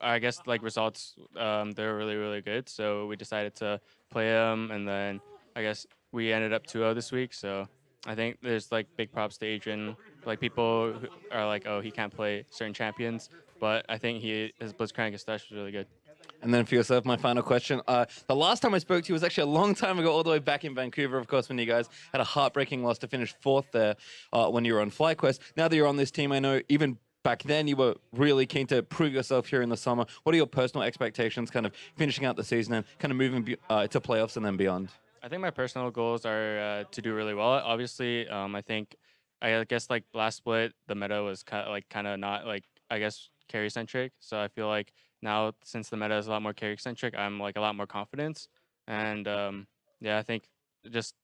I guess like results, they're really, really good. So we decided to play him, and then I guess we ended up 2-0 this week. So I think there's like big props to Adrian. Like people who are like, oh, he can't play certain champions, but I think his Blitzcrank and Thresh was really good. And then for yourself, my final question. The last time I spoke to you was actually a long time ago, all the way back in Vancouver, of course, when you guys had a heartbreaking loss to finish 4th there when you were on FlyQuest. Now that you're on this team, I know even back then you were really keen to prove yourself here in the summer. What are your personal expectations kind of finishing out the season and kind of moving to playoffs and then beyond? I think my personal goals are to do really well. Obviously, I guess like last split, the meta was kind of not like, I guess, carry centric. So I feel like now since the meta is a lot more carry centric, I'm like a lot more confidence. And yeah, I think just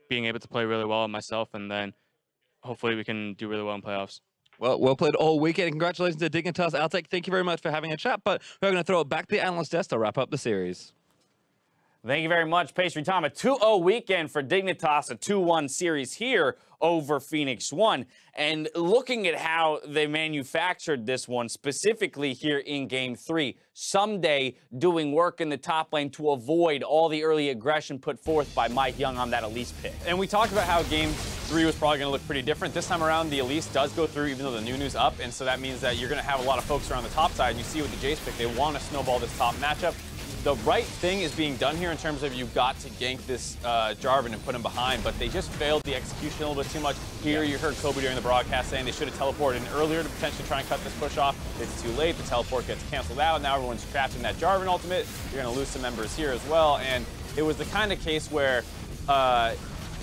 being able to play really well myself, and then hopefully we can do really well in playoffs. Well played all weekend. Congratulations to Dignitas. Altec, thank you very much for having a chat, but we're going to throw it back to the analyst desk to wrap up the series. Thank you very much, Pastry Tom. A 2-0 weekend for Dignitas, a 2-1 series here over Phoenix1. And looking at how they manufactured this one, specifically here in Game 3, Ssumday doing work in the top lane to avoid all the early aggression put forth by MikeYeung on that Elise pick. And we talked about how Game 3 was probably going to look pretty different. This time around, the Elise does go through even though the Nunu's up, and so that means that you're going to have a lot of folks around the top side. And you see with the Jayce pick, they want to snowball this top matchup. The right thing is being done here in terms of you've got to gank this Jarvan and put him behind, but they just failed the execution a little bit too much. Here you heard Kobe during the broadcast saying they should have teleported in earlier to potentially try and cut this push off. It's too late. The teleport gets canceled out. Now everyone's trapped in that Jarvan ultimate. You're going to lose some members here as well. And it was the kind of case where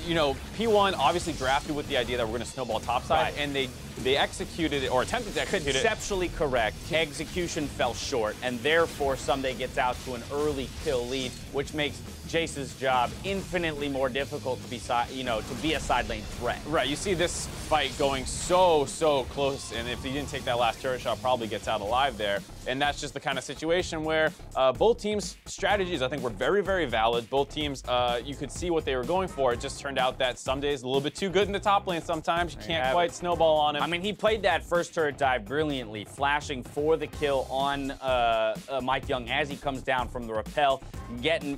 you know, P1 obviously drafted with the idea that we're going to snowball topside, and they executed it, or attempted to execute it. Conceptually correct. Execution fell short, and therefore Ssumday gets out to an early kill lead, which makes Jayce's job infinitely more difficult to be, to be a side lane threat. Right. You see this fight going so close, and if he didn't take that last turret shot, probably gets out alive there. And that's just the kind of situation where both teams' strategies, I think, were very valid. Both teams, you could see what they were going for. It just turned out that Ssumday is a little bit too good in the top lane sometimes. You can't quite snowball on him. I mean, he played that first turret dive brilliantly, flashing for the kill on MikeYeung as he comes down from the rappel,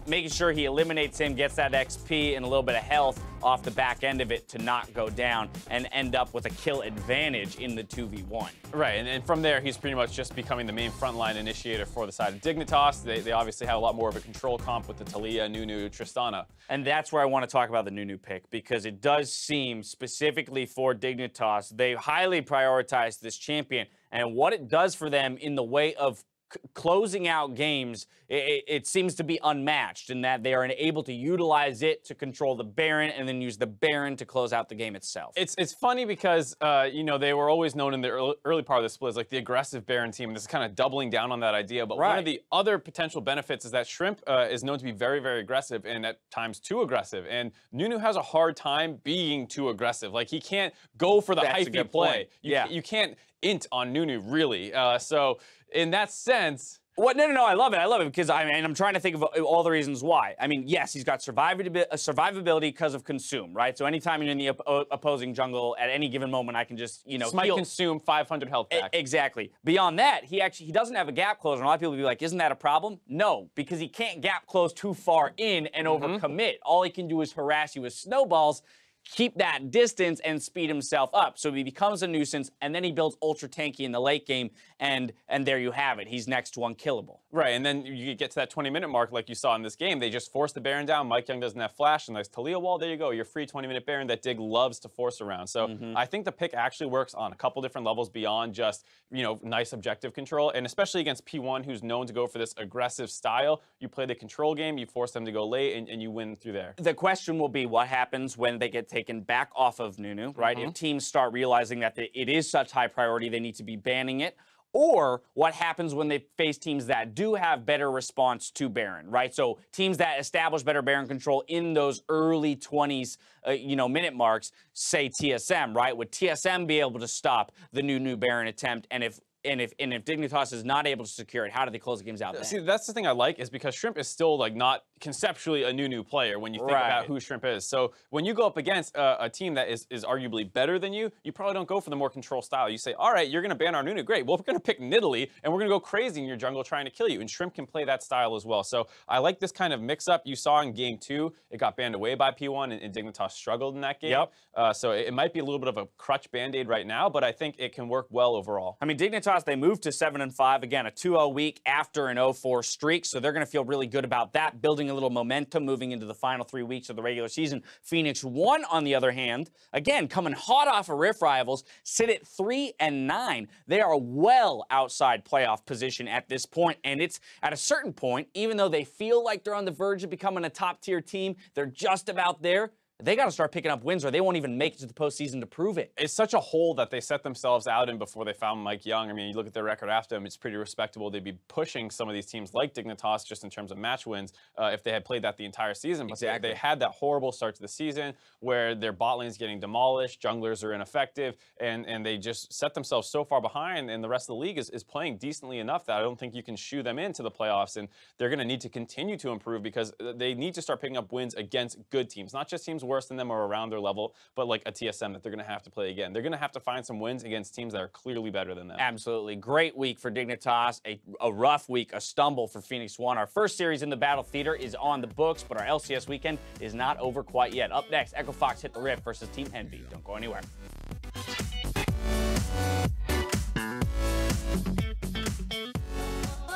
making sure he eliminates him, gets that XP and a little bit of health off the back end of it to not go down and end up with a kill advantage in the 2v1. Right, and from there, he's pretty much just becoming the main frontline initiator for the side of Dignitas. They obviously have a lot more of a control comp with the Taliyah, Nunu, Tristana. And that's where I want to talk about the Nunu pick, because it does seem, specifically for Dignitas, they highly prioritize this champion. And what it does for them in the way of closing out games, it seems to be unmatched in that they are able to utilize it to control the Baron and then use the Baron to close out the game itself. It's funny because, you know, they were always known in the early part of the split as like the aggressive Baron team, and this is kind of doubling down on that idea. But one of the other potential benefits is that Shrimp is known to be very aggressive and at times too aggressive. And Nunu has a hard time being too aggressive. Like, he can't go for the hyphy play. You can't int on Nunu, really. So in that sense... What? No, I love it because I'm trying to think of all the reasons why. I mean, yes, he's got survivability because of consume, right? So anytime you're in the opposing jungle at any given moment, I can just, Smite consume 500 health back. Exactly. Beyond that, he doesn't have a gap close, and a lot of people will be like, isn't that a problem? No, because he can't gap close too far in and overcommit. All he can do is harass you with snowballs, keep that distance, and speed himself up. So he becomes a nuisance, and then he builds ultra tanky in the late game, and there you have it. He's next to unkillable. Right, and then you get to that 20-minute mark like you saw in this game. They just force the Baron down. MikeYeung doesn't have flash, and there's Taliyah wall. There you go. Your free 20-minute Baron that Dig loves to force around. So I think the pick actually works on a couple different levels beyond just, nice objective control, and especially against P1, who's known to go for this aggressive style. You play the control game, you force them to go late, and you win through there. The question will be what happens when they get taken back off of Nunu, right? If teams start realizing that it is such high priority, they need to be banning it. or what happens when they face teams that do have better response to Baron, right? So teams that establish better Baron control in those early 20s, minute marks, say TSM, right? Would TSM be able to stop the Nunu Baron attempt? And if Dignitas is not able to secure it, how do they close the games out then? See, that's the thing I like, is because Shrimp is still like not conceptually a new player when you think about who Shrimp is. So when you go up against a team that is arguably better than you, you probably don't go for the more control style. You say, all right, you're going to ban our Nunu. Great. Well, we're going to pick Nidalee, and we're going to go crazy in your jungle trying to kill you. And Shrimp can play that style as well. So I like this kind of mix-up. You saw in Game 2, it got banned away by P1, and Dignitas struggled in that game. Yep. So it might be a little bit of a crutch Band-Aid right now, but I think it can work well overall. I mean, Dignitas, they moved to 7-5. Again, a 2-0 week after an 0-4 streak, so they're going to feel really good about that, building a little momentum moving into the final 3 weeks of the regular season. Phoenix1, on the other hand, again, coming hot off of Rift Rivals, sit at 3-9. They are well outside playoff position at this point, and it's at a certain point, even though they feel like they're on the verge of becoming a top-tier team, they're just about there. They got to start picking up wins or they won't even make it to the postseason to prove it. It's such a hole that they set themselves out in before they found MikeYeung. I mean, you look at their record after him, it's pretty respectable. They'd be pushing some of these teams like Dignitas just in terms of match wins if they had played that the entire season. But they had that horrible start to the season where their bot lane's getting demolished, junglers are ineffective, and they just set themselves so far behind, and the rest of the league is playing decently enough that I don't think you can shoo them into the playoffs, and they're going to need to continue to improve because they need to start picking up wins against good teams, not just teams worse than them or around their level, but like a TSM that they're going to have to play again. They're going to have to find some wins against teams that are clearly better than them. Absolutely. Great week for Dignitas, a rough week, a stumble for Phoenix1. Our first series in the Battle Theater is on the books, but our LCS weekend is not over quite yet. Up next, Echo Fox hit the Rift versus Team Envy. Don't go anywhere.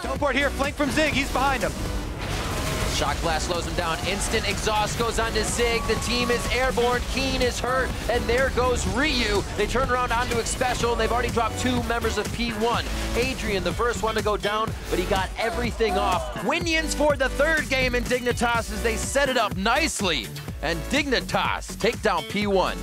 Teleport here, flank from Zig, he's behind him. Shock Blast slows him down. Instant exhaust goes onto Zig. The team is airborne. Keane is hurt. And there goes Ryu. They turn around onto Xpecial, and they've already dropped 2 members of P1. Adrian, the first one to go down, but he got everything off. Winions for the 3rd game in Dignitas as they set it up nicely. And Dignitas take down P1.